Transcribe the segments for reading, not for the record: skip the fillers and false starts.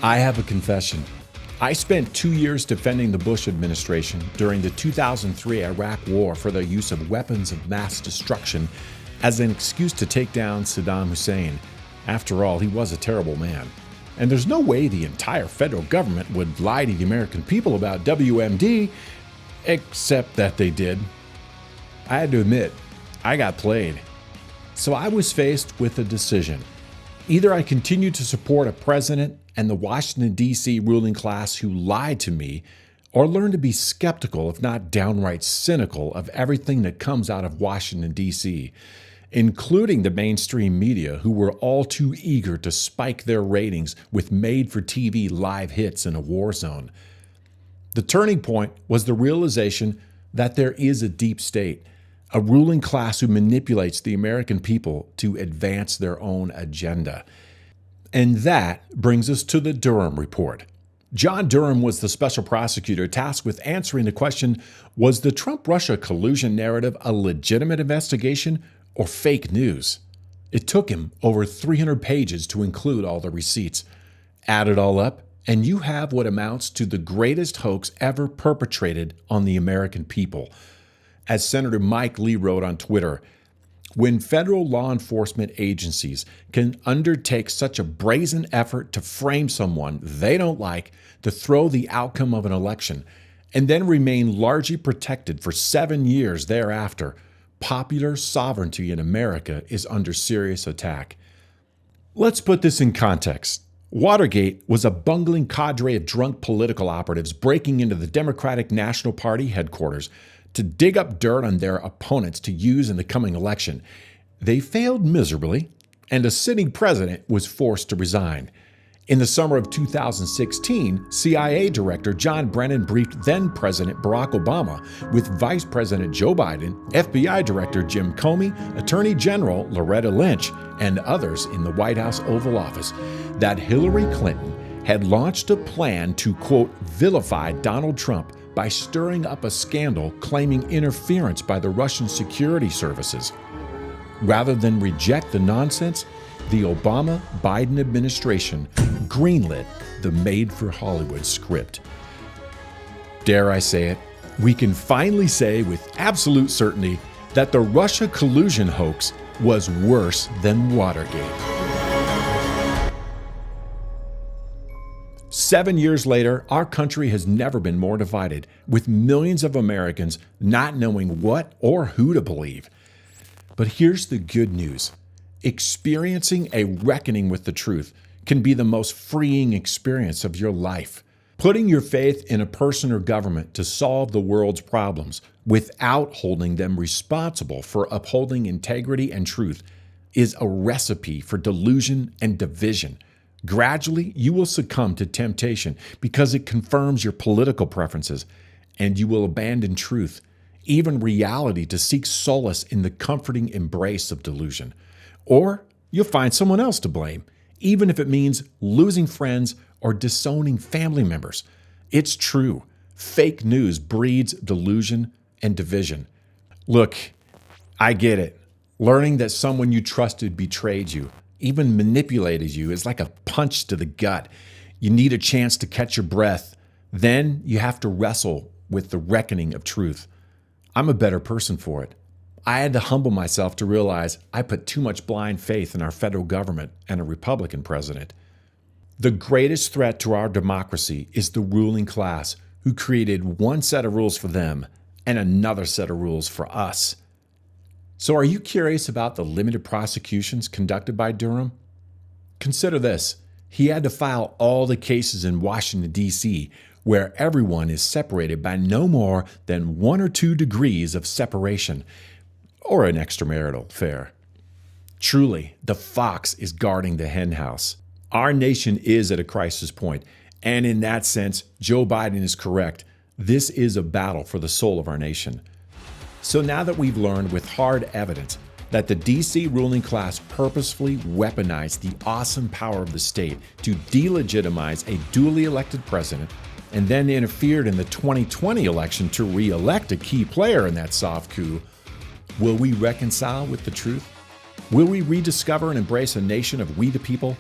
I have a confession. I spent 2 years defending the Bush administration during the 2003 Iraq War for their use of weapons of mass destruction as an excuse to take down Saddam Hussein. After all, he was a terrible man. And there's no way the entire federal government would lie to the American people about WMD, except that they did. I had to admit, I got played. So I was faced with a decision. Either I continue to support a president and the Washington, D.C. ruling class who lied to me, or learn to be skeptical, if not downright cynical, of everything that comes out of Washington, D.C., including the mainstream media, who were all too eager to spike their ratings with made-for-TV live hits in a war zone. The turning point was the realization that there is a deep state, a ruling class who manipulates the American people to advance their own agenda. And that brings us to the Durham report. John Durham was the special prosecutor tasked with answering the question, was the Trump-Russia collusion narrative a legitimate investigation or fake news? It took him over 300 pages to include all the receipts. Add it all up, and you have what amounts to the greatest hoax ever perpetrated on the American people. As Senator Mike Lee wrote on Twitter, when federal law enforcement agencies can undertake such a brazen effort to frame someone they don't like to throw the outcome of an election and then remain largely protected for 7 years thereafter, popular sovereignty in America is under serious attack. Let's put this in context. Watergate was a bungling cadre of drunk political operatives breaking into the Democratic National Party headquarters to dig up dirt on their opponents to use in the coming election. They failed miserably, and a sitting president was forced to resign. In the summer of 2016, CIA Director John Brennan briefed then-President Barack Obama with Vice President Joe Biden, FBI Director Jim Comey, Attorney General Loretta Lynch, and others in the White House Oval Office that Hillary Clinton had launched a plan to, quote, vilify Donald Trump by stirring up a scandal claiming interference by the Russian security services. Rather than reject the nonsense, the Obama-Biden administration greenlit the made-for-Hollywood script. Dare I say it, we can finally say with absolute certainty that the Russia collusion hoax was worse than Watergate. 7 years later, our country has never been more divided, with millions of Americans not knowing what or who to believe. But here's the good news. Experiencing a reckoning with the truth can be the most freeing experience of your life. Putting your faith in a person or government to solve the world's problems without holding them responsible for upholding integrity and truth is a recipe for delusion and division. Gradually, you will succumb to temptation because it confirms your political preferences, and you will abandon truth, even reality, to seek solace in the comforting embrace of delusion. Or you'll find someone else to blame, even if it means losing friends or disowning family members. It's true. Fake news breeds delusion and division. Look, I get it. Learning that someone you trusted betrayed you, even manipulated you, is like a punch to the gut. You need a chance to catch your breath. Then you have to wrestle with the reckoning of truth. I'm a better person for it. I had to humble myself to realize I put too much blind faith in our federal government and a Republican president. The greatest threat to our democracy is the ruling class, who created one set of rules for them and another set of rules for us. So are you curious about the limited prosecutions conducted by Durham? Consider this. He had to file all the cases in Washington, D.C., where everyone is separated by no more than 1 or 2 degrees of separation, or an extramarital affair. Truly, the fox is guarding the henhouse. Our nation is at a crisis point, and in that sense, Joe Biden is correct. This is a battle for the soul of our nation. So now that we've learned with hard evidence that the D.C. ruling class purposefully weaponized the awesome power of the state to delegitimize a duly elected president, and then interfered in the 2020 election to re-elect a key player in that soft coup, will we reconcile with the truth? Will we rediscover and embrace a nation of we the people?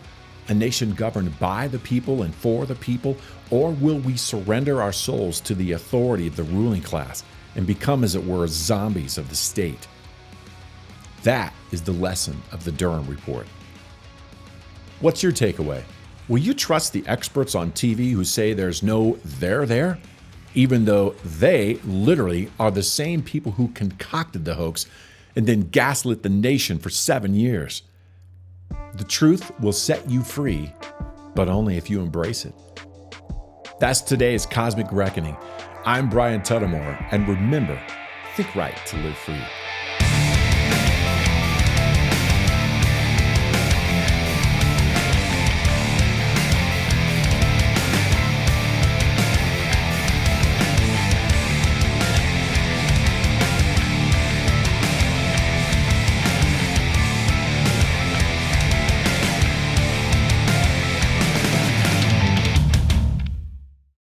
A nation governed by the people and for the people? Or will we surrender our souls to the authority of the ruling class and become, as it were, zombies of the state? That is the lesson of the Durham Report. What's your takeaway? Will you trust the experts on TV who say there's no there there, even though they literally are the same people who concocted the hoax and then gaslit the nation for 7 years? The truth will set you free, but only if you embrace it. That's today's Cosmic Reckoning. I'm Brian Tuttimore, and remember, think right to live free.